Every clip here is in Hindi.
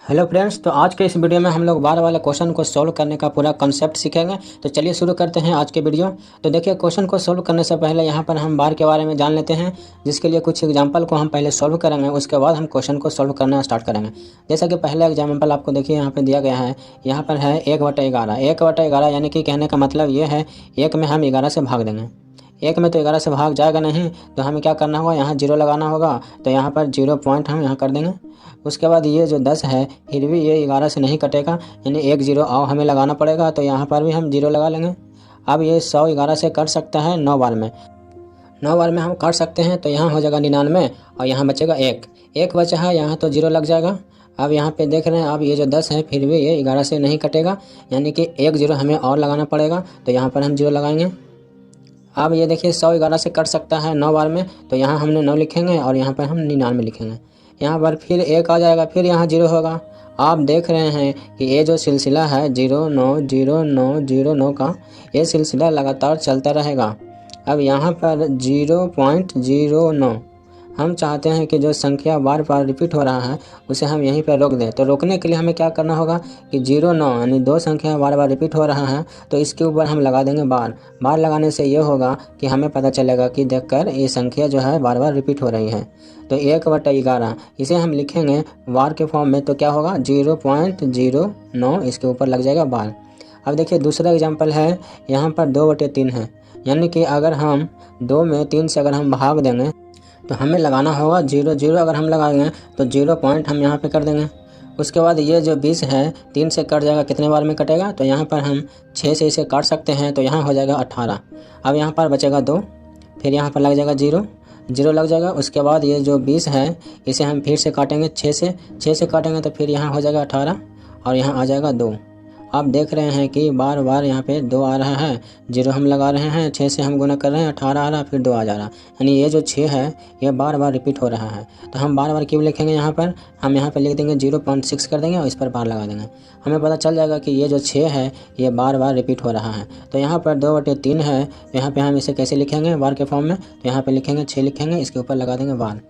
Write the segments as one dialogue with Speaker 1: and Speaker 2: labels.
Speaker 1: हेलो फ्रेंड्स, तो आज के इस वीडियो में हम लोग बार वाले क्वेश्चन को सॉल्व करने का पूरा कॉन्सेप्ट सीखेंगे। तो चलिए शुरू करते हैं आज के वीडियो। तो देखिए, क्वेश्चन को सॉल्व करने से पहले यहाँ पर हम बार के बारे में जान लेते हैं, जिसके लिए कुछ एग्जांपल को हम पहले सॉल्व करेंगे, उसके बाद हम क्वेश्चन को सॉल्व करना स्टार्ट करेंगे। जैसा कि पहला एग्जाम्पल आपको देखिए यहाँ पर दिया गया है। यहाँ पर है 1/11। 1/11 यानी कि कहने का मतलब ये है, एक में हम 11 से भाग देंगे। एक में तो 11 से भाग जाएगा नहीं, तो हमें क्या करना होगा, यहाँ 0 लगाना होगा। तो यहाँ पर 0 पॉइंट हम यहाँ कर देंगे। उसके बाद ये जो 10 है, फिर भी ये 11 से नहीं कटेगा, यानी एक 0 और हमें लगाना पड़ेगा। तो यहाँ पर भी हम 0 लगा लेंगे। अब ये 100 11 से कट सकता है 9 बार में। 9 बार में हम काट सकते हैं, तो यहाँ हो जाएगा 99 और यहाँ बचेगा 1। 1 बचा है, यहाँ तो 0 लग जाएगा। अब यहाँ पे देख रहे हैं, अब ये जो 10 है फिर भी ये 11 से नहीं कटेगा, यानी कि एक 0 हमें और लगाना पड़ेगा। तो यहाँ पर हम 0 लगाएंगे। अब ये देखिए 100 11 से कट सकता है 9 बार में, तो यहाँ हमने 9 लिखेंगे और यहाँ पर हम 99 लिखेंगे। यहाँ पर फिर 1 आ जाएगा, फिर यहाँ 0 होगा। आप देख रहे हैं कि ये जो सिलसिला है 0 9 0 9 0 9 का, ये सिलसिला लगातार चलता रहेगा। अब यहाँ पर 0.09 हम चाहते हैं कि जो संख्या बार बार रिपीट हो रहा है उसे हम यहीं पर रोक दें। तो रोकने के लिए हमें क्या करना होगा कि 0 9 यानी 2 संख्या बार बार रिपीट हो रहा है, तो इसके ऊपर हम लगा देंगे बार। बार लगाने से ये होगा कि हमें पता चलेगा कि देखकर ये संख्या जो है बार बार रिपीट हो रही है। तो 1/11 इसे हम लिखेंगे बार के फॉर्म में, तो क्या होगा 0.09 इसके ऊपर लग जाएगा बार। अब देखिए दूसरा एग्जाम्पल है, यहाँ पर 2/3 है, यानी कि अगर हम 2 में 3 से अगर हम भाग देंगे तो हमें लगाना होगा 0 0। अगर हम लगाएंगे तो 0 पॉइंट हम यहाँ पे कर देंगे। उसके बाद ये जो 20 है 3 से कट जाएगा, कितने बार में कटेगा, तो यहाँ पर हम 6 से इसे काट सकते हैं, तो यहाँ हो जाएगा 18। अब यहाँ पर बचेगा 2, फिर यहाँ पर लग जाएगा 0 0 लग जाएगा। उसके बाद ये जो 20 है इसे हम फिर से काटेंगे 6 से काटेंगे, तो फिर यहाँ हो जाएगा 18 और यहाँ आ जाएगा 2। आप देख रहे हैं कि बार बार यहाँ पे 2 आ रहा है, 0 हम लगा रहे हैं, 6 से हम गुना कर रहे हैं, 18 आ रहा, फिर 2 आ जा रहा, यानी ये जो 6 है ये बार बार रिपीट हो रहा है। तो हम बार बार क्यों लिखेंगे, यहाँ पर हम यहाँ पे लिख देंगे 0.6 कर देंगे और इस पर बार लगा देंगे। हमें पता चल जाएगा कि ये जो 6 है ये बार बार रिपीट हो रहा है। तो यहाँ पर 2/3 है, यहाँ पर हम इसे कैसे लिखेंगे बार के फॉर्म में, तो यहाँ पर लिखेंगे 6 लिखेंगे, इसके ऊपर लगा देंगे बार।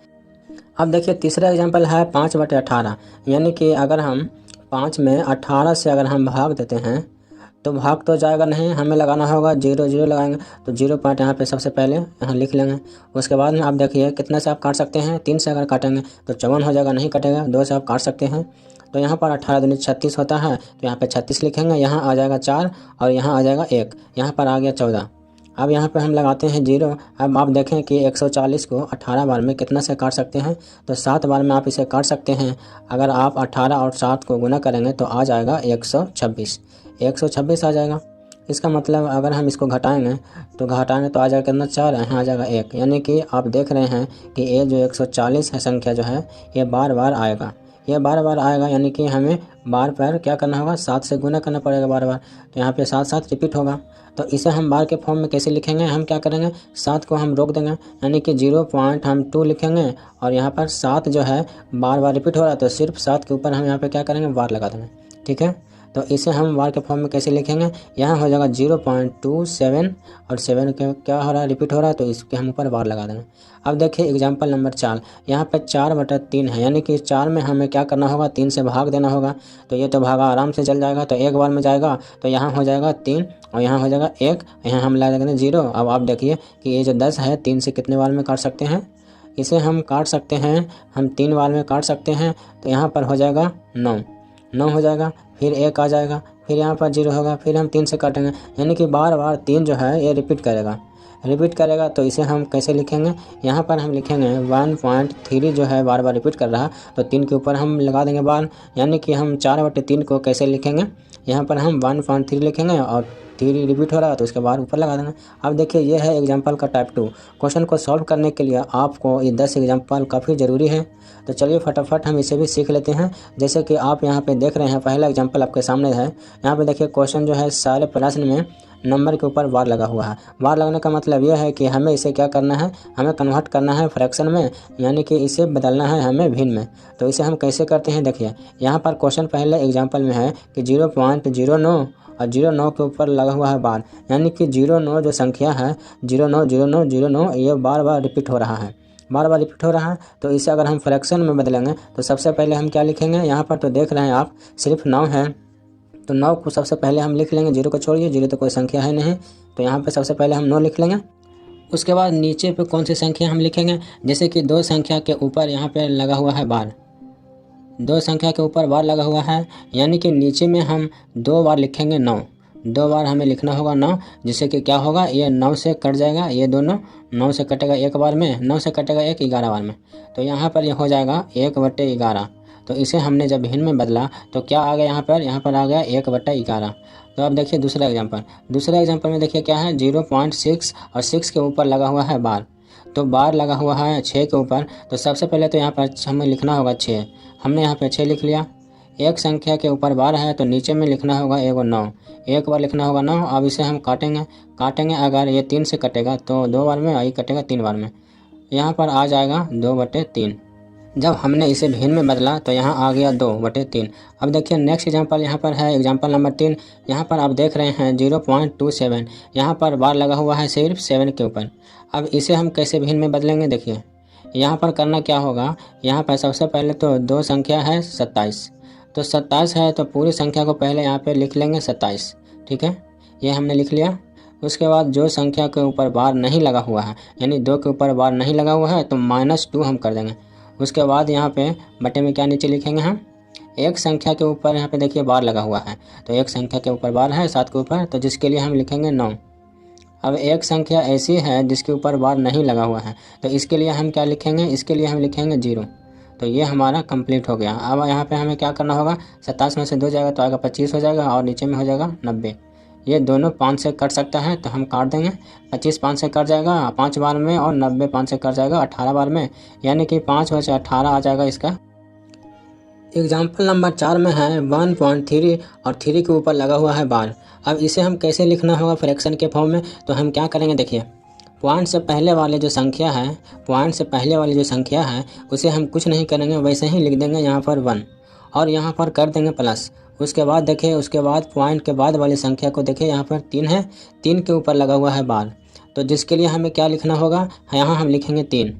Speaker 1: अब देखिए तीसरा एग्जाम्पल है 5/18, यानी कि अगर हम 5 में 18 से अगर हम भाग देते हैं तो भाग तो जाएगा नहीं, हमें लगाना होगा 0 0 लगाएंगे। तो 0 पॉइंट यहाँ पे सबसे पहले यहाँ लिख लेंगे। उसके बाद में आप देखिए कितने से आप काट सकते हैं, 3 से अगर काटेंगे तो 54 हो जाएगा, नहीं कटेगा। 2 से आप काट सकते हैं, तो यहाँ पर 18 दूनी 36 होता है, तो यहाँ पे 36 लिखेंगे। यहाँ आ जाएगा 4 और यहाँ आ जाएगा 1, यहाँ पर आ गया 14। अब यहाँ पे हम लगाते हैं 0। अब आप देखें कि 140 को 18 बार में कितना से काट सकते हैं, तो 7 बार में आप इसे काट सकते हैं। अगर आप 18 और 7 को गुना करेंगे तो आ जाएगा 126 आ जाएगा। इसका मतलब अगर हम इसको घटाएंगे तो आ जाएगा कितना 4, यहाँ आ जाएगा 1, यानी कि आप देख रहे हैं कि ये जो 140 है संख्या जो है ये बार बार आएगा, ये बार बार आएगा, यानी कि हमें बार पर क्या करना होगा, 7 से गुना करना पड़ेगा बार बार। तो यहाँ पे 7 7 रिपीट होगा। तो इसे हम बार के फॉर्म में कैसे लिखेंगे, हम क्या करेंगे 7 को हम रोक देंगे, यानी कि 0.2 लिखेंगे और यहाँ पर 7 जो है बार बार रिपीट हो रहा है, तो सिर्फ 7 के ऊपर हम यहाँ पे क्या करेंगे बार लगा देंगे। ठीक है, तो इसे हम बार के फॉर्म में कैसे लिखेंगे, यहाँ हो जाएगा 0.27 और 7 के क्या हो रहा है रिपीट हो रहा है, तो इसके हम ऊपर बार लगा देंगे। अब देखिए एग्जाम्पल नंबर 4, यहाँ पे 4/3 है, यानी कि 4 में हमें क्या करना होगा, 3 से भाग देना होगा। तो ये तो भागा आराम से चल जाएगा, तो एक बार में जाएगा, तो यहाँ हो जाएगा 3 और यहाँ हो जाएगा 1, यहाँ हम लगा देंगे 0। अब आप देखिए कि ये जो 10 है 3 से कितने बार में काट सकते हैं, इसे हम काट सकते हैं, हम 3 बार में काट सकते हैं। तो यहाँ पर हो जाएगा 9 हो जाएगा, फिर 1 आ जाएगा, फिर यहाँ पर 0 होगा, फिर हम 3 से काटेंगे, यानी कि बार बार 3 जो है ये रिपीट करेगा। तो इसे हम कैसे लिखेंगे, यहाँ पर हम लिखेंगे 1.3 जो है बार बार रिपीट कर रहा, तो 3 के ऊपर हम लगा देंगे बार, यानी कि हम 4/3 को कैसे लिखेंगे, यहाँ पर हम 1.3 लिखेंगे और 3 रिपीट हो रहा है तो उसके बाद ऊपर लगा देंगे। अब देखिए ये है एग्जाम्पल का टाइप 2। क्वेश्चन को सॉल्व करने के लिए आपको ये 10 एग्जाम्पल काफ़ी ज़रूरी है। तो चलिए फटाफट हम इसे भी सीख लेते हैं। जैसे कि आप यहाँ पे देख रहे हैं, पहला एग्जाम्पल आपके सामने है। यहाँ पे देखिए क्वेश्चन जो है सारे प्रश्न में नंबर के ऊपर बार लगा हुआ है। बार लगने का मतलब यह है कि हमें इसे क्या करना है, हमें कन्वर्ट करना है फ्रैक्शन में, यानी कि इसे बदलना है हमें भिन्न में। तो इसे हम कैसे करते हैं, देखिए यहाँ पर क्वेश्चन पहले एग्जाम्पल में है कि 0.09 और 0.9 के ऊपर लगा हुआ है बार, यानी कि 0.9 जो संख्या है 0.9 0.9 0.9 ये बार बार रिपीट हो रहा है। बार बार रिपीट हो रहा है। तो इसे अगर हम फ्रैक्शन में बदलेंगे तो सबसे पहले हम क्या लिखेंगे, यहाँ पर तो देख रहे हैं आप सिर्फ 9 है, तो 9 को सबसे पहले हम लिख लेंगे, 0 को छोड़िए, 0 तो कोई संख्या है नहीं, तो यहाँ पर सबसे पहले हम 9 लिख लेंगे। उसके बाद नीचे पे कौन सी संख्या हम लिखेंगे, जैसे कि 2 संख्या के ऊपर यहाँ पे लगा हुआ है बार, 2 संख्या के ऊपर बार लगा हुआ है, यानी कि नीचे में हम 2 बार लिखेंगे 9, 2 बार हमें लिखना होगा 9, जिससे कि क्या होगा, ये 9 से कट जाएगा, ये दोनों 9 से कटेगा एक बार में, 9 से कटेगा 1, 11 बार में, तो यहाँ पर ये हो जाएगा 1/11। तो इसे हमने जब भिन्न में बदला तो क्या आ गया, यहाँ पर आ गया 1/11। तो अब देखिए दूसरा एग्जाम्पल में देखिए क्या है, 0.6 और 6 के ऊपर लगा हुआ है बार, तो बार लगा हुआ है 6 के ऊपर, तो सबसे पहले तो यहाँ पर हमें लिखना होगा 6, हमने यहाँ पे 6 लिख लिया। एक संख्या के ऊपर बार है तो नीचे में लिखना होगा 9, एक बार लिखना होगा 9। अब इसे हम काटेंगे, अगर ये 3 से कटेगा तो 2 बार में, और ये कटेगा 3 बार में, यहाँ पर आ जाएगा 2/3। जब हमने इसे भिन्न में बदला तो यहाँ आ गया 2/3। अब देखिए नेक्स्ट एग्जांपल यहाँ पर है एग्जांपल नंबर 3। यहाँ पर आप देख रहे हैं 0.27, यहाँ पर बार लगा हुआ है सिर्फ 7 के ऊपर। अब इसे हम कैसे भिन्न में बदलेंगे, देखिए यहाँ पर करना क्या होगा, यहाँ पर सबसे पहले तो 2 संख्या है 27, तो 27 है तो पूरी संख्या को पहले यहाँ पे लिख लेंगे 27, ठीक है, ये हमने लिख लिया। उसके बाद जो संख्या के ऊपर बार नहीं लगा हुआ है, यानी 2 के ऊपर बार नहीं लगा हुआ है, तो -2 हम कर देंगे। उसके बाद यहाँ पे बटे में क्या नीचे लिखेंगे हम, एक संख्या के ऊपर यहाँ पे देखिए बार लगा हुआ है, तो एक संख्या के ऊपर बार है 7 के ऊपर, तो जिसके लिए हम लिखेंगे 9। अब एक संख्या ऐसी है जिसके ऊपर बार नहीं लगा हुआ है, तो इसके लिए हम क्या लिखेंगे, इसके लिए हम लिखेंगे 0। तो ये हमारा कंप्लीट हो गया। अब यहाँ पे हमें क्या करना होगा, 27 में से 2 जाएगा तो आएगा 25 हो जाएगा, और नीचे में हो जाएगा 90। ये दोनों 5 से कट सकता है तो हम काट देंगे, 25 5 से कट जाएगा 5 बार में, और 90 5 से कट जाएगा 18 बार में, यानी कि 5 में से 18 आ जाएगा इसका। एग्जाम्पल नंबर 4 में है 1.3 और 3 के ऊपर लगा हुआ है बार। अब इसे हम कैसे लिखना होगा फ्रैक्शन के फॉर्म में, तो हम क्या करेंगे, देखिए पॉइंट से पहले वाले जो संख्या है उसे हम कुछ नहीं करेंगे, वैसे ही लिख देंगे यहाँ पर 1, और यहाँ पर कर देंगे प्लस। उसके बाद देखिए, उसके बाद पॉइंट के बाद वाली संख्या को देखिए, यहाँ पर 3 है, 3 के ऊपर लगा हुआ है बार, तो जिसके लिए हमें क्या लिखना होगा, यहाँ हम लिखेंगे 3।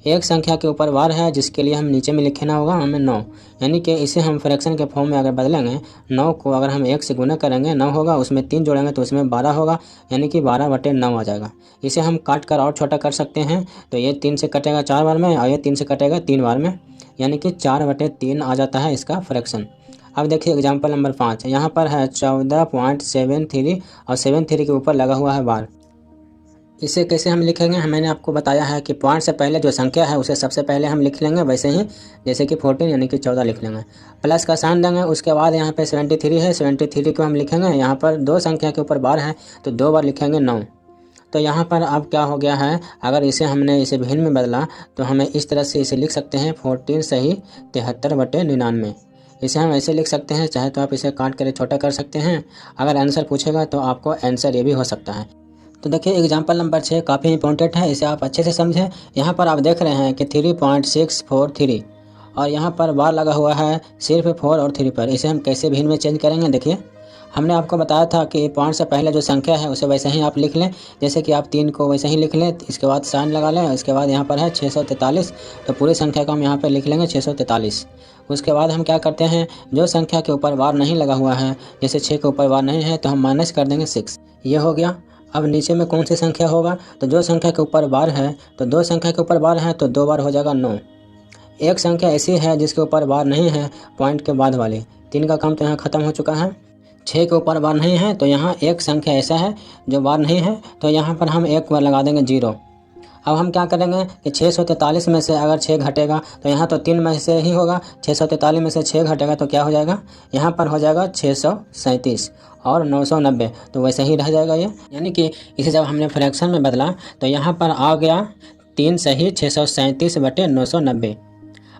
Speaker 1: एक संख्या के ऊपर बार है जिसके लिए हम नीचे में लिखना होगा हमें 9, यानी कि इसे हम फ्रैक्शन के फॉर्म में अगर बदलेंगे, 9 को अगर हम 1 से गुना करेंगे 9 होगा, उसमें 3 जोड़ेंगे तो उसमें 12 होगा, यानी कि 12/9 आ जाएगा। इसे हम काट कर और छोटा कर सकते हैं, तो ये 3 से कटेगा 4 बार में, और ये 3 से कटेगा 3 बार में, यानी कि 4/3 आ जाता है इसका फ्रैक्शन। अब देखिए एग्जाम्पल नंबर 5, यहाँ पर है 14.73 और 73 के ऊपर लगा हुआ है बार। इसे कैसे हम लिखेंगे, मैंने आपको बताया है कि पॉइंट से पहले जो संख्या है उसे सबसे पहले हम लिख लेंगे, वैसे ही जैसे कि 14 यानी कि 14 लिख लेंगे, प्लस का साइन देंगे। उसके बाद यहाँ पे 73 है, 73 को हम लिखेंगे, यहाँ पर 2 संख्या के ऊपर बार है तो 2 बार लिखेंगे 9। तो यहाँ पर अब क्या हो गया है, अगर हमने इसे भिन्न में बदला तो हमें इस तरह से इसे लिख सकते हैं 14 सही 73/99। इसे हम ऐसे लिख सकते हैं, चाहे तो आप इसे काट कर छोटा कर सकते हैं। अगर आंसर पूछेगा तो आपको आंसर ये भी हो सकता है। तो देखिए एग्जाम्पल नंबर 6 काफ़ी इंपॉर्टेंट है, इसे आप अच्छे से समझें। यहाँ पर आप देख रहे हैं कि 3.643 और यहाँ पर बार लगा हुआ है सिर्फ 4 और 3 पर। इसे हम कैसे भिन्न में चेंज करेंगे, देखिए हमने आपको बताया था कि पॉइंट से पहले जो संख्या है उसे वैसे ही आप लिख लें, जैसे कि आप 3 को वैसे ही लिख लें, इसके बाद साइन लगा लें। इसके बाद यहाँ पर है 643, तो पूरी संख्या को हम यहाँ पर लिख लेंगे 643। उसके बाद हम क्या करते हैं, जो संख्या के ऊपर बार नहीं लगा हुआ है, जैसे 6 के ऊपर बार नहीं है तो हम माइनस कर देंगे 6, ये हो गया। अब नीचे में कौन सी संख्या होगा, तो जो संख्या के ऊपर बार है, तो 2 संख्या के ऊपर बार है तो 2 बार हो जाएगा 9। एक संख्या ऐसी है जिसके ऊपर बार नहीं है पॉइंट के बाद वाली, 3 का काम तो यहाँ ख़त्म हो चुका है। 6 के ऊपर बार नहीं है तो यहाँ एक संख्या ऐसा है जो बार नहीं है, तो यहाँ पर हम एक बार लगा देंगे 0। अब हम क्या करेंगे कि 643 में से अगर 6 घटेगा तो यहाँ तो 3 में से ही होगा, 643 में से 6 घटेगा तो क्या हो जाएगा, यहाँ पर हो जाएगा 637 और 990, तो वैसे ही रह जाएगा ये। यानी कि इसे जब हमने फ्रैक्शन में बदला तो यहाँ पर आ गया 3 सही 637/990।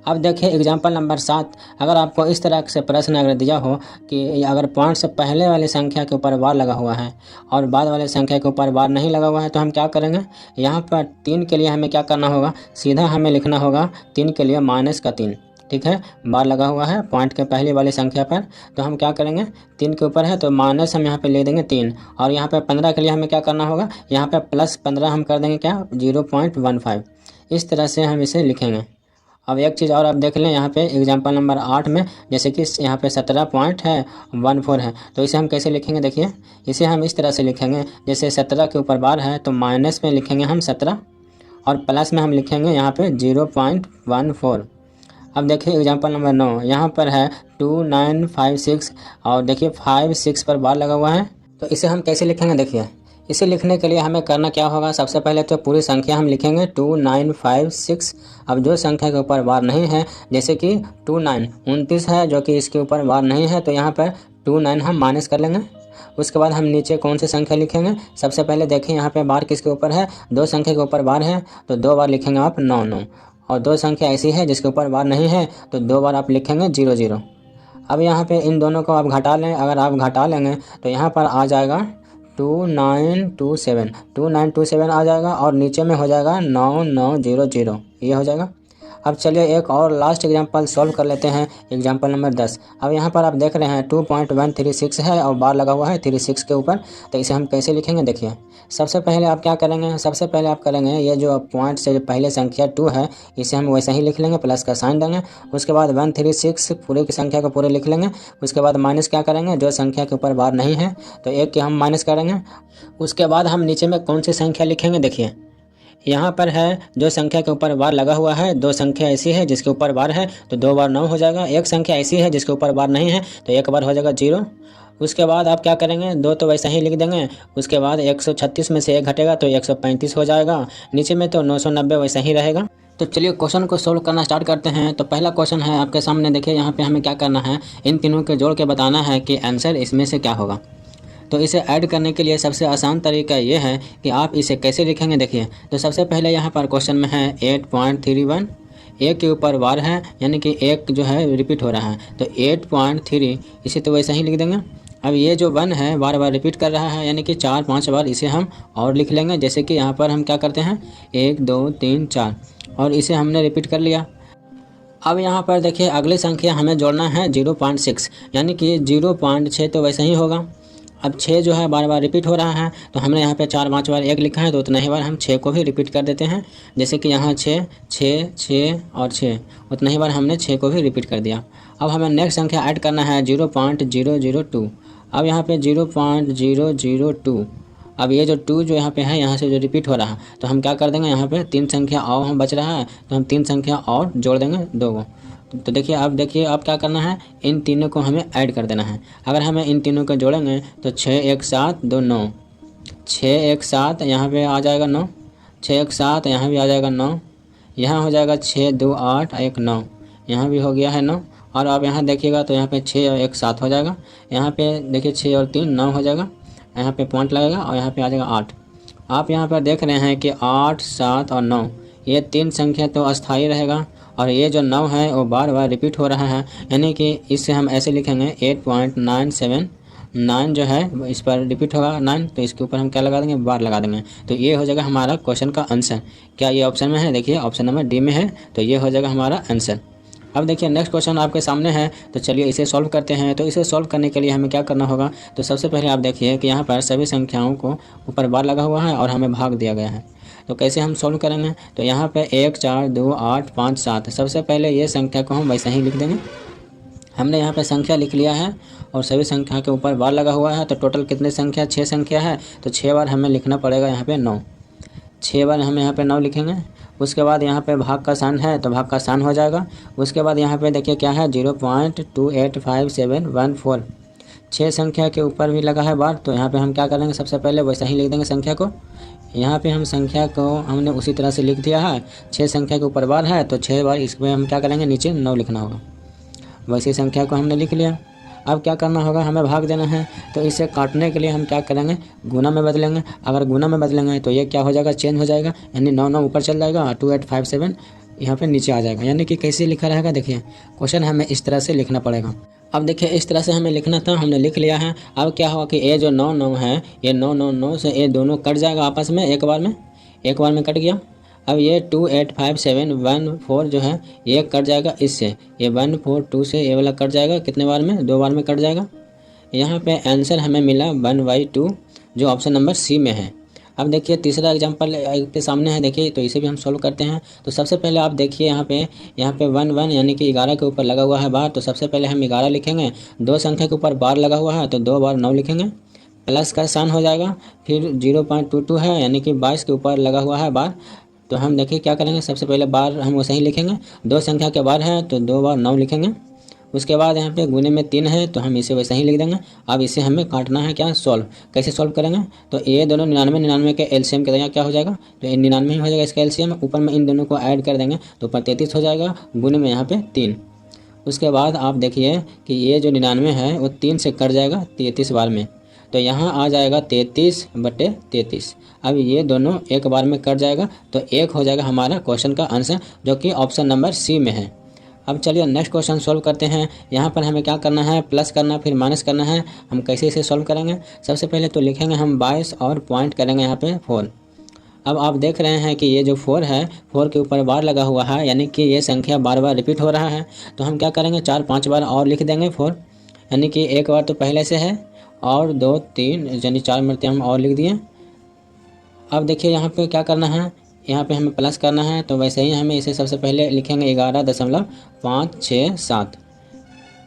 Speaker 1: अब देखिए एग्जाम्पल नंबर 7, अगर आपको इस तरह से प्रश्न अगर दिया हो कि अगर पॉइंट से पहले वाली संख्या के ऊपर बार लगा हुआ है और बाद वाले संख्या के ऊपर बार नहीं लगा हुआ है, तो हम क्या करेंगे, यहाँ पर 3 के लिए हमें क्या करना होगा, सीधा हमें लिखना होगा 3 के लिए -3, ठीक है। बार लगा हुआ है पॉइंट के पहले वाली संख्या पर, तो हम क्या करेंगे, 3 के ऊपर है तो माइनस हम यहाँ पे ले देंगे 3, और यहाँ पे 15 के लिए हमें क्या करना होगा, यहाँ पे +15 हम कर देंगे क्या, 0.15। इस तरह से हम इसे लिखेंगे। अब एक चीज़ और आप देख लें यहाँ पे एग्जाम्पल नंबर 8 में, जैसे कि यहाँ पे 17.14 है, तो इसे हम कैसे लिखेंगे देखिए। इसे हम इस तरह से लिखेंगे, जैसे 17 के ऊपर बार है तो माइनस में लिखेंगे हम 17 और प्लस में हम लिखेंगे यहाँ पे 0.14। अब देखिए एग्जाम्पल नंबर 9, यहाँ पर है 2956 और देखिए 5 6 पर बार लगा हुआ है, तो इसे हम कैसे लिखेंगे देखिए। इसे लिखने के लिए हमें करना क्या होगा, सबसे पहले तो पूरी संख्या हम लिखेंगे 2956। अब जो संख्या के ऊपर बार नहीं है, जैसे कि 29 है जो कि इसके ऊपर बार नहीं है, तो यहाँ पर 29 हम माइनस कर लेंगे। उसके बाद हम नीचे कौन सी संख्या लिखेंगे, सबसे पहले देखिए यहाँ पे बार किसके ऊपर है, 2 संख्या के ऊपर बार है, तो 2 बार लिखेंगे आप 9 और 2 संख्या ऐसी है जिसके ऊपर बार नहीं है तो 2 बार आप लिखेंगे 0 0। अब यहाँ पे इन दोनों को आप घटा लें, अगर आप घटा लेंगे तो यहाँ पर आ जाएगा 2927 आ जाएगा और नीचे में हो जाएगा 9900, ये हो जाएगा। अब चलिए एक और लास्ट एग्जांपल सॉल्व कर लेते हैं, एग्जांपल नंबर 10। अब यहाँ पर आप देख रहे हैं 2.136 है और बार लगा हुआ है 36 के ऊपर, तो इसे हम कैसे लिखेंगे देखिए। सबसे पहले आप क्या करेंगे, सबसे पहले आप करेंगे ये जो पॉइंट से जो पहले संख्या 2 है इसे हम वैसे ही लिख लेंगे, प्लस का साइन देंगे। उसके बाद 136 पूरे की संख्या को पूरे लिख लेंगे। उसके बाद माइनस क्या करेंगे, जो संख्या के ऊपर बार नहीं है तो 1 के हम माइनस करेंगे। उसके बाद हम नीचे में कौन सी संख्या लिखेंगे देखिए। यहाँ पर है जो संख्या के ऊपर बार लगा हुआ है, 2 संख्या ऐसी है जिसके ऊपर बार है तो 2 बार 9 हो जाएगा। एक संख्या ऐसी है जिसके ऊपर बार नहीं है तो 1 बार हो जाएगा 0। उसके बाद आप क्या करेंगे, 2 तो वैसा ही लिख देंगे। उसके बाद 136 में से 1 घटेगा तो 135 हो जाएगा। नीचे में तो 990 वैसा ही रहेगा। तो चलिए क्वेश्चन को सोल्व करना स्टार्ट करते हैं। तो पहला क्वेश्चन है आपके सामने, देखिए यहाँ पे हमें क्या करना है, इन तीनों के जोड़ के बताना है कि आंसर इसमें से क्या होगा। तो इसे ऐड करने के लिए सबसे आसान तरीका ये है कि आप इसे कैसे लिखेंगे देखिए। तो सबसे पहले यहाँ पर क्वेश्चन में है 8.31, 1 के ऊपर बार है यानी कि 1 जो है रिपीट हो रहा है तो 8.3, इसे तो वैसे ही लिख देंगे। अब ये जो 1 है बार बार रिपीट कर रहा है यानी कि 4-5 बार इसे हम और लिख लेंगे। जैसे कि यहाँ पर हम क्या करते हैं 1 2 3 4 और इसे हमने रिपीट कर लिया। अब यहाँ पर देखिए अगली संख्या हमें जोड़ना है 0.6 यानी कि 0.6 तो वैसे ही होगा। अब 6 जो है बार बार रिपीट हो रहा है तो हमने यहाँ पे 4-5 बार 1 लिखा है तो उतना ही बार हम 6 को भी रिपीट कर देते हैं। जैसे कि यहाँ 6 6 6 और 6, उतना ही बार हमने 6 को भी रिपीट कर दिया। अब हमें नेक्स्ट संख्या ऐड करना है 0.002। अब यहाँ पे 0.002, अब ये जो 2 जो यहाँ पे है यहाँ से जो रिपीट हो रहा है तो हम क्या कर देंगे, यहाँ पे 3 संख्या और हम बच रहा है तो हम 3 संख्या और जोड़ देंगे 2 को। तो देखिए अब क्या करना है, इन तीनों को हमें ऐड कर देना है। अगर हमें इन तीनों को जोड़ेंगे तो 6 1 7 2 9, 6 1 7 यहाँ पे आ जाएगा 9, 6 1 7 यहाँ भी आ जाएगा 9, यहाँ हो जाएगा 6 2 8 1 9, यहाँ भी हो गया है 9। और अब यहाँ देखिएगा तो यहाँ पे 6 और 1 7 हो जाएगा। यहाँ पे देखिए 6 और 3 9 हो जाएगा, यहाँ पे पॉइंट लगेगा और यहाँ पे आ जाएगा 8। आप यहाँ पर देख रहे हैं कि 8 7 और 9 ये 3 संख्या तो अस्थाई रहेगा और ये जो 9 है वो बार बार रिपीट हो रहा है यानी कि इससे हम ऐसे लिखेंगे 8.97। 9 जो है इस पर रिपीट होगा 9 तो इसके ऊपर हम क्या लगा देंगे, बार लगा देंगे। तो ये हो जाएगा हमारा क्वेश्चन का आंसर। क्या ये ऑप्शन में है, देखिए ऑप्शन नंबर डी में है, तो ये हो जाएगा हमारा आंसर। अब देखिए नेक्स्ट क्वेश्चन आपके सामने है, तो चलिए इसे सॉल्व करते हैं। तो इसे सॉल्व करने के लिए हमें क्या करना होगा, तो सबसे पहले आप देखिए कि यहाँ पर सभी संख्याओं को ऊपर बार लगा हुआ है और हमें भाग दिया गया है। तो कैसे हम सॉल्व करेंगे, तो यहाँ पे 1 4 2 8 5 7, सबसे पहले ये संख्या को हम वैसे ही लिख देंगे। हमने यहाँ पे संख्या लिख लिया है और सभी संख्या के ऊपर बार लगा हुआ है। तो टोटल कितनी संख्या, 6 संख्या है तो 6 बार हमें लिखना पड़ेगा यहाँ पे 9, 6 बार हम यहाँ पे 9 लिखेंगे। उसके बाद यहाँ पे भाग का साइन है तो भाग का साइन हो जाएगा। उसके बाद यहाँ पे देखिए क्या है 0.285714, 6 संख्या के ऊपर भी लगा है बार, तो यहाँ पे हम क्या करेंगे, सबसे पहले वैसा ही लिख देंगे संख्या को। यहाँ पे हम संख्या को हमने उसी तरह से लिख दिया है, 6 संख्या के ऊपर बार है तो 6 बार इसमें हम क्या करेंगे, नीचे 9 लिखना होगा। वैसी संख्या को हमने लिख लिया। अब क्या करना होगा, हमें भाग देना है। तो इसे काटने के लिए हम क्या करेंगे, गुना में बदलेंगे। अगर गुना में बदलेंगे तो ये क्या हो जाएगा, चेंज हो जाएगा, यानी 9 9 ऊपर चल जाएगा, 2857 यहाँ पे नीचे आ जाएगा। यानी कि कैसे लिखा रहेगा, देखिए क्वेश्चन हमें इस तरह से लिखना पड़ेगा। अब देखिए इस तरह से हमें लिखना था, हमने लिख लिया है। अब क्या होगा कि ये जो 9 9 है, ये 9 9 9 से ये दोनों कट जाएगा आपस में, एक बार में कट गया। अब ये 285714 जो है ये कट जाएगा इससे, ये 142 से ये वाला कट जाएगा, कितने बार में, 2 बार में कट जाएगा। यहाँ पे आंसर हमें मिला 1/2 जो ऑप्शन नंबर सी में है। अब देखिए तीसरा एग्जांपल आपके सामने है, देखिए तो इसे भी हम सॉल्व करते हैं। तो सबसे पहले आप देखिए यहाँ पे 1 1 यानी कि 11 के ऊपर लगा हुआ है बार, तो सबसे पहले हम 11 लिखेंगे। 2 संख्या के ऊपर बार लगा हुआ है तो 2 बार 9 लिखेंगे, प्लस का साइन हो जाएगा। फिर 0.22 है यानी कि 22 के ऊपर लगा हुआ है बार, तो हम देखिए क्या करेंगे, सबसे पहले बार हम वैसे ही लिखेंगे। 2 संख्या के बार है तो 2 बार 9 लिखेंगे। उसके बाद यहाँ पे गुने में 3 है तो हम इसे वैसे ही लिख देंगे। अब इसे हमें काटना है, क्या सॉल्व, कैसे सॉल्व करेंगे, तो ये दोनों 99 के एलसीएम के क्या हो जाएगा, तो 99 ही हो जाएगा इसका एलसीएम। ऊपर में इन दोनों को ऐड कर देंगे तो ऊपर 33 हो जाएगा, गुने में यहाँ पे 3। उसके बाद आप देखिए कि ये जो 99 है वो 3 से कट जाएगा 33 बार में, तो यहाँ आ जाएगा 33/33। अब ये दोनों एक बार में कट जाएगा तो 1 हो जाएगा हमारा क्वेश्चन का आंसर, जो कि ऑप्शन नंबर सी में है। अब चलिए नेक्स्ट क्वेश्चन सॉल्व करते हैं। यहाँ पर हमें क्या करना है, प्लस करना फिर माइनस करना है। हम कैसे इसे सॉल्व करेंगे, सबसे पहले तो लिखेंगे हम 22 और पॉइंट करेंगे यहाँ पे 4। अब आप देख रहे हैं कि ये जो 4 है, 4 के ऊपर बार लगा हुआ है, यानी कि ये संख्या बार बार रिपीट हो रहा है। तो हम क्या करेंगे, 4-5 बार और लिख देंगे 4, यानी कि एक बार तो पहले से है और 2-3 यानी 4 मरतबा हम और लिख दिए। अब देखिए यहाँ पे क्या करना है, यहाँ पे हमें प्लस करना है, तो वैसे ही हमें इसे सबसे पहले लिखेंगे 11.567।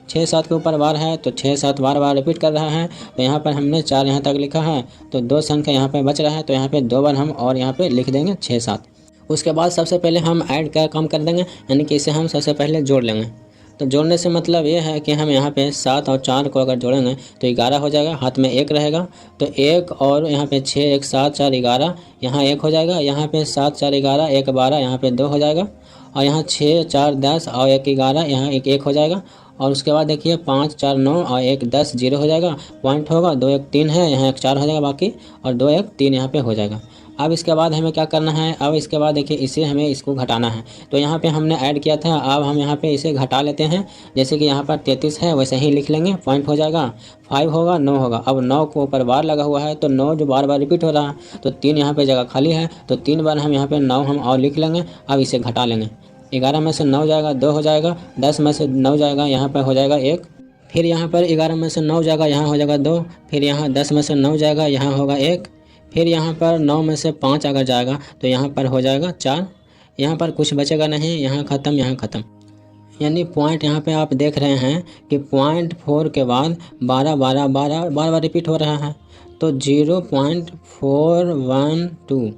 Speaker 1: 6-7 के ऊपर बार है तो 6-7 बार बार रिपीट कर रहा है। तो यहाँ पर हमने 4 यहाँ तक लिखा है, तो 2 संख्या यहाँ पे बच रहा है, तो यहाँ पे 2 बार हम और यहाँ पे लिख देंगे 6-7। उसके बाद सबसे पहले हम ऐड का काम कर देंगे, यानी कि इसे हम सबसे पहले जोड़ लेंगे। तो जोड़ने से मतलब ये है कि हम यहाँ पे 7 और 4 को अगर जोड़ेंगे तो 11 हो जाएगा, हाथ में 1 रहेगा तो 1 और यहाँ पे 6 1 7 4 11, यहाँ 1 हो जाएगा, यहाँ पे 7 4 11 1 12, यहाँ पे 2 हो जाएगा, और यहाँ 6 4 10 और 1 11, यहाँ 1 हो जाएगा। और उसके बाद देखिए 5 4 9 और 1 10 0 हो जाएगा, पॉइंट होगा, 2 1 3 है, यहाँ 1 4 हो जाएगा बाकी, और 2 1 3 यहाँ पे हो जाएगा। अब इसके बाद हमें क्या करना है, अब इसके बाद देखिए इसे हमें इसको घटाना है। तो यहाँ पे हमने ऐड किया था, अब हम यहाँ पे इसे घटा लेते हैं। जैसे कि यहाँ पर 33 है वैसे ही लिख लेंगे, पॉइंट हो जाएगा, 5 होगा 9 होगा। अब 9 के ऊपर बार लगा हुआ है तो 9 जो बार बार रिपीट हो रहा है, तो 3 यहाँ पे जगह खाली है, तो 3 बार हम यहाँ पे 9 हम और लिख लेंगे। अब इसे घटा लेंगे, 11 में से 9 जाएगा 2 हो जाएगा, 10 में से 9 जाएगा यहाँ पर हो जाएगा 1, फिर यहाँ पर 11 में से 9 जाएगा यहाँ हो जाएगा 2, फिर यहाँ 10 में से 9 जाएगा यहाँ होगा 1, फिर यहाँ पर 9 में से 5 अगर जाएगा तो यहाँ पर हो जाएगा 4, यहाँ पर कुछ बचेगा नहीं, यहाँ ख़त्म यहाँ ख़त्म। यानी पॉइंट यहाँ पे आप देख रहे हैं कि पॉइंट 4 के बाद 12 12 12 बार बार रिपीट हो रहा है, तो 0.412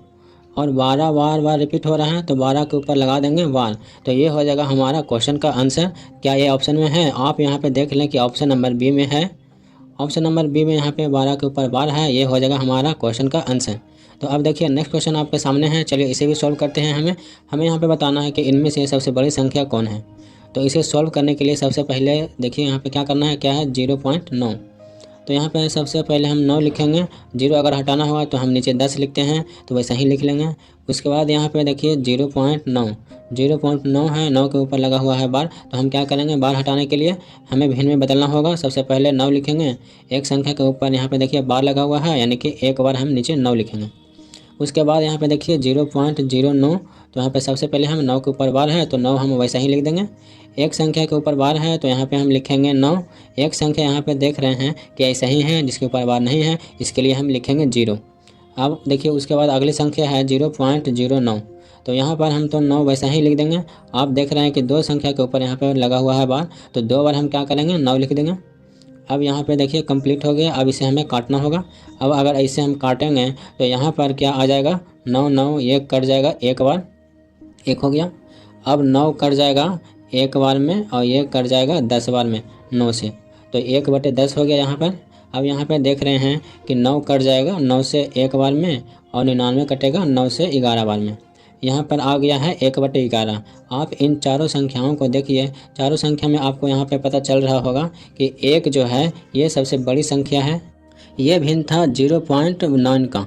Speaker 1: और 12 बार बार रिपीट हो रहा है, तो 12 के ऊपर लगा देंगे 1, तो ये हो जाएगा हमारा क्वेश्चन का आंसर। क्या ये ऑप्शन में है, आप यहाँ पे देख लें कि ऑप्शन नंबर बी में है। ऑप्शन नंबर बी में यहाँ पे 12 के ऊपर बार है, ये हो जाएगा हमारा क्वेश्चन का आंसर। तो अब देखिए नेक्स्ट क्वेश्चन आपके सामने है, चलिए इसे भी सॉल्व करते हैं। हमें यहाँ पे बताना है कि इनमें से सबसे बड़ी संख्या कौन है। तो इसे सॉल्व करने के लिए सबसे पहले देखिए यहाँ पे क्या करना है, क्या है 0.9। तो यहाँ पे सबसे पहले हम 9 लिखेंगे, 0 अगर हटाना होगा तो हम नीचे 10 लिखते हैं, तो वैसा ही लिख लेंगे। उसके बाद यहाँ पे देखिए 0.9 है, 9 के ऊपर लगा हुआ है बार, तो हम क्या करेंगे, बार हटाने के लिए हमें भिन्न में बदलना होगा। सबसे पहले 9 लिखेंगे, एक संख्या के ऊपर यहाँ पे देखिए बार लगा हुआ है, यानी कि एक बार हम नीचे 9 लिखेंगे। उसके बाद यहाँ पे देखिए 0.09, तो यहाँ पे सबसे पहले हम 9 के ऊपर बार है तो 9 हम वैसा ही लिख देंगे। एक संख्या के ऊपर बार है तो यहाँ पे हम लिखेंगे 9, एक संख्या यहाँ पे देख रहे हैं कि ऐसा ही है जिसके ऊपर बार नहीं है, इसके लिए हम लिखेंगे 0। अब देखिए उसके बाद अगली संख्या है 0.09, तो यहाँ पर हम तो 9 वैसा ही लिख देंगे। आप देख रहे हैं कि 2 संख्या के ऊपर यहाँ पर लगा हुआ है बार, तो 2 बार हम क्या करेंगे 9 लिख देंगे। अब यहाँ पे देखिए कंप्लीट हो गया, अब इसे हमें काटना होगा। अब अगर ऐसे हम काटेंगे तो यहाँ पर क्या आ जाएगा, 9 9 1 कट जाएगा, एक बार 1 हो गया। अब 9 कट जाएगा एक बार में और ये कट जाएगा 10 बार में 9 से, तो 1/10 हो गया यहाँ पर। अब यहाँ पे देख रहे हैं कि 9 कट जाएगा 9 से एक बार में, और 99 कटेगा 9 से 11 बार में। यहाँ पर आ गया है 1/11। आप इन चारों संख्याओं को देखिए, चारों संख्या में आपको यहाँ पे पता चल रहा होगा कि 1 जो है ये सबसे बड़ी संख्या है। ये भिन्न था 0.9 का,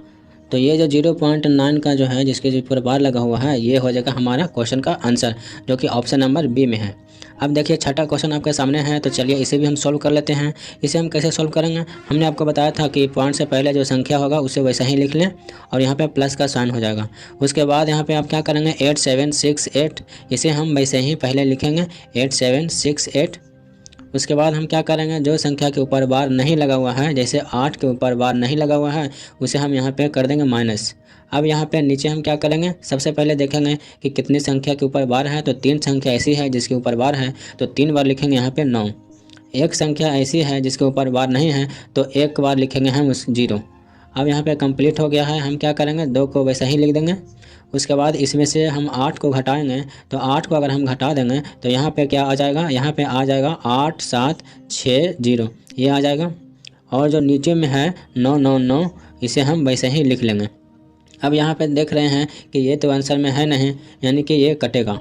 Speaker 1: तो ये जो 0.9 का जो है जिसके ऊपर बार लगा हुआ है, ये हो जाएगा हमारा क्वेश्चन का आंसर, जो कि ऑप्शन नंबर बी में है। अब देखिए छठा क्वेश्चन आपके सामने है, तो चलिए इसे भी हम सॉल्व कर लेते हैं। इसे हम कैसे सॉल्व करेंगे, हमने आपको बताया था कि पॉइंट से पहले जो संख्या होगा उसे वैसा ही लिख लें और यहाँ पे प्लस का साइन हो जाएगा। उसके बाद यहाँ पे आप क्या करेंगे 8768, इसे हम वैसे ही पहले लिखेंगे 8768। उसके बाद हम क्या करेंगे, जो संख्या के ऊपर बार नहीं लगा हुआ है, जैसे 8 के ऊपर बार नहीं लगा हुआ है, उसे हम यहाँ पे कर देंगे माइनस। अब यहाँ पे नीचे हम क्या करेंगे, सबसे पहले देखेंगे कि कितनी संख्या के ऊपर बार है। तो 3 संख्या ऐसी है जिसके ऊपर बार है, तो 3 बार लिखेंगे यहाँ पे 9। एक संख्या ऐसी है जिसके ऊपर बार नहीं है, तो एक बार लिखेंगे हम उस 0। अब यहाँ पे कंप्लीट हो गया है। हम क्या करेंगे, 2 को वैसा ही लिख देंगे। उसके बाद इसमें से हम 8 को घटाएंगे, तो 8 को अगर हम घटा देंगे तो यहाँ पे क्या आ जाएगा, यहाँ पे आ जाएगा 8 7 6 0, ये आ जाएगा। और जो नीचे में है 9 9 9, इसे हम वैसे ही लिख लेंगे। अब यहाँ पे देख रहे हैं कि ये तो आंसर में है नहीं, यानी कि ये कटेगा।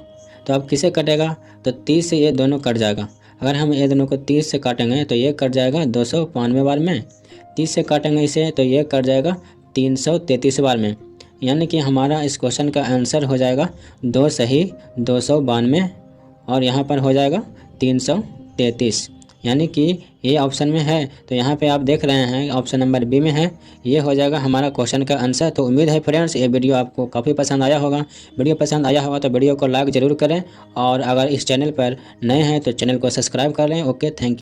Speaker 1: तो अब किसे कटेगा, तो 30 से ये दोनों कट जाएगा। अगर हम ये दोनों को 30 से काटेंगे तो ये कट जाएगा 295 बार में। 30 से काटेंगे इसे तो ये कट जाएगा 333 बार में। यानी कि हमारा इस क्वेश्चन का आंसर हो जाएगा 2 सही 292, और यहाँ पर हो जाएगा 333, यानी कि ये ऑप्शन में है। तो यहाँ पे आप देख रहे हैं ऑप्शन नंबर बी में है, ये हो जाएगा हमारा क्वेश्चन का आंसर। तो उम्मीद है फ्रेंड्स ये वीडियो आपको काफ़ी पसंद आया होगा। वीडियो पसंद आया होगा तो वीडियो को लाइक ज़रूर करें, और अगर इस चैनल पर नए हैं तो चैनल को सब्सक्राइब कर लें। Okay, thank you.